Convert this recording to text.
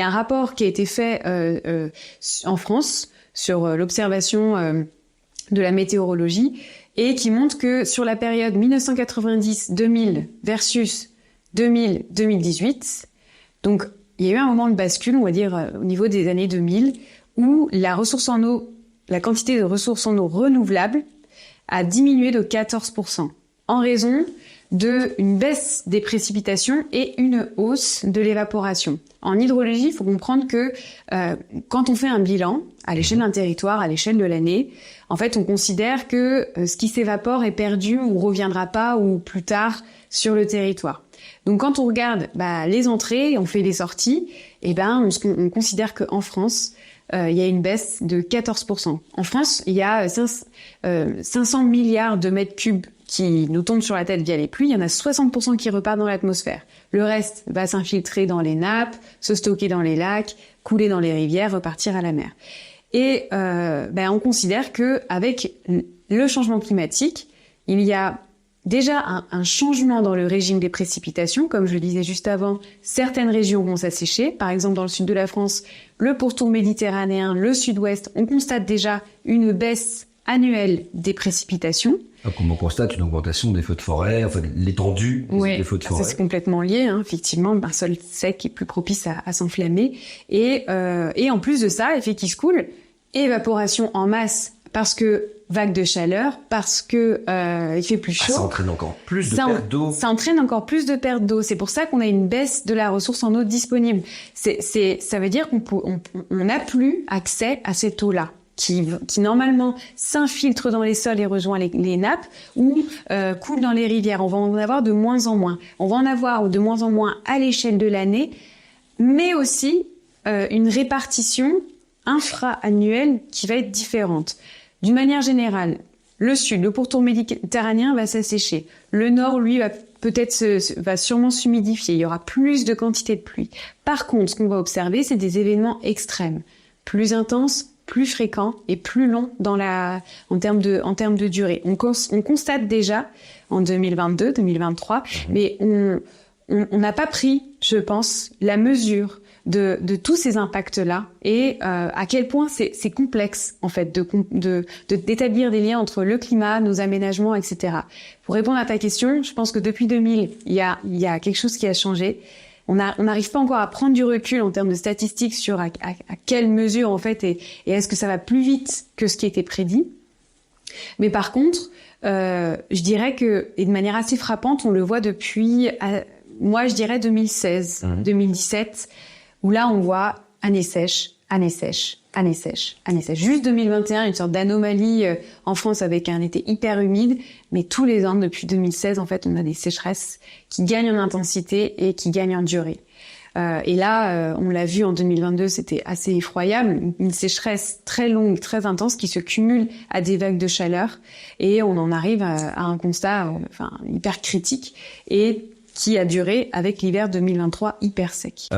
Il y a un rapport qui a été fait en France sur l'observation de la météorologie et qui montre que sur la période 1990-2000 versus 2000-2018, donc il y a eu un moment de bascule, on va dire au niveau des années 2000, où la quantité de ressources en eau renouvelables a diminué de 14% en raison d'une baisse des précipitations et une hausse de l'évaporation. En hydrologie, il faut comprendre que quand on fait un bilan à l'échelle d'un territoire, à l'échelle de l'année, en fait, on considère que ce qui s'évapore est perdu ou reviendra pas ou plus tard sur le territoire. Donc, quand on regarde les entrées, on fait les sorties, on considère qu'en France, il y a une baisse de 14%. En France, il y a 500 milliards de mètres cubes qui nous tombent sur la tête via les pluies. Il y en a 60% qui repartent dans l'atmosphère. Le reste va s'infiltrer dans les nappes, se stocker dans les lacs, couler dans les rivières, repartir à la mer. Et on considère que avec le changement climatique, il y a déjà un changement dans le régime des précipitations. Comme je le disais juste avant, certaines régions vont s'assécher. Par exemple, dans le sud de la France, le pourtour méditerranéen, le sud-ouest, on constate déjà une baisse annuelle des précipitations. Comme on constate une augmentation des feux de forêt, enfin l'étendue des feux de forêt. Ça c'est complètement lié, effectivement, un sol sec est plus propice à s'enflammer. Et en plus de ça, effet qui se coule, évaporation en masse parce que vague de chaleur, parce que il fait plus chaud. Ça entraîne encore plus de pertes d'eau. Ça entraîne encore plus de pertes d'eau. C'est pour ça qu'on a une baisse de la ressource en eau disponible. Ça veut dire qu'on n'a plus accès à cette eau-là, qui normalement s'infiltre dans les sols et rejoint les nappes ou coule dans les rivières. On va en avoir de moins en moins. On va en avoir de moins en moins à l'échelle de l'année, mais aussi une répartition infra-annuelle qui va être différente. D'une manière générale, le sud, le pourtour méditerranéen va s'assécher. Le nord, lui, va sûrement s'humidifier. Il y aura plus de quantité de pluie. Par contre, ce qu'on va observer, c'est des événements extrêmes, plus intenses, plus fréquents et plus longs en termes de durée. On constate déjà en 2022, 2023, mais on n'a pas pris, je pense, la mesure de tous ces impacts-là et à quel point c'est complexe en fait d'établir des liens entre le climat, nos aménagements, etc. Pour répondre à ta question, je pense que depuis 2000, il y a quelque chose qui a changé. On n'arrive pas encore à prendre du recul en termes de statistiques sur à quelle mesure en fait et est-ce que ça va plus vite que ce qui était prédit. Mais par contre, je dirais que, et de manière assez frappante, on le voit depuis, moi je dirais 2016, 2017, où là on voit année sèche, année sèche, année sèche, année sèche. Juste 2021, une sorte d'anomalie en France avec un été hyper humide, mais tous les ans depuis 2016, en fait, on a des sécheresses qui gagnent en intensité et qui gagnent en durée. Et là, on l'a vu en 2022, c'était assez effroyable, une sécheresse très longue, très intense qui se cumule à des vagues de chaleur et on en arrive à un constat hyper critique et qui a duré avec l'hiver 2023 hyper sec.